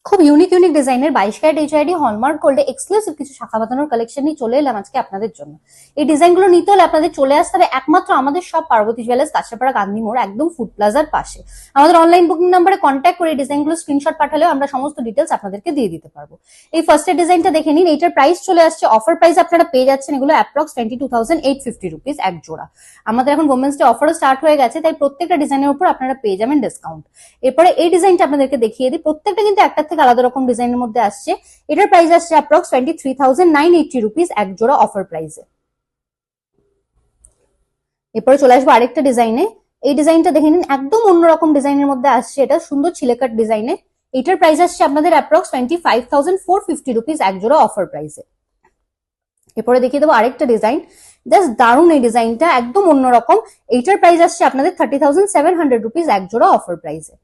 খুব unique unique ডিজাইনের 22 carat HID hallmark গোল্ডে exclusive কিছু শাখা বাঁধানোর কালেকশন নিয়ে চলে এলাম আজকে আপনাদের জন্য। এই ডিজাইনগুলো নিতে হলে আপনাদের চলে আসতে হবে একমাত্র আমাদের সব পার্বতী জুয়েলার্স, কাঁচরাপাড়া, গান্ধী মোড়, একদম ফুড প্লাজার পাশে। আমাদের অনলাইন বুকিং নাম্বারে কন্ট্যাক্ট করে এই ডিজাইনগুলো স্ক্রিনশট পাঠালেও আমরা সমস্ত ডিটেলস আপনাদেরকে দিয়ে দিতে পারবো। এই ফার্স্টের ডিজাইনটা দেখে নিন। এইটার প্রাইস চলে আসছে, অফার প্রাইস আপনারা পেয়ে যাচ্ছেন এগুলো অ্যাপ্রক্স 22,850 রুপিস এক জোড়া। আমাদের এখন ওমেন্স ডে অফারও স্টার্ট হয়ে গেছে, তাই প্রত্যেকটা ডিজাইনের উপর আপনারা পেয়ে যাবেন ডিসকাউন্ট। এরপরে এই ডিজাইনটা আপনাদেরকে দেখিয়ে দিই। প্রত্যেকটা কিন্তু একটা থেকে আলাদা রকম ডিজাইনের মধ্যে আসছে। এটার প্রাইস আসছে অ্যাপ্রক্স 23,980 রুপিস এক জোড়া অফার প্রাইসে। এরপরে চলে আসবো আরেকটা ডিজাইনে। এই ডিজাইনটা দেখে নিন, একদম অন্যরকম ডিজাইনের মধ্যে আসছে। এটা সুন্দর ছিলেকাট ডিজাইনে। এটার প্রাইস আসছে আপনাদের অ্যাপ্রক্স 25,450 রুপিস এক জোড়া অফার প্রাইসে। এরপরে দেখিয়ে দেবো আরেকটা ডিজাইন, জাস্ট দারুন এই ডিজাইনটা, একদম অন্যরকম। এইটার প্রাইস আসছে আপনাদের 30,700 রুপিস এক জোড়া অফার প্রাইসে।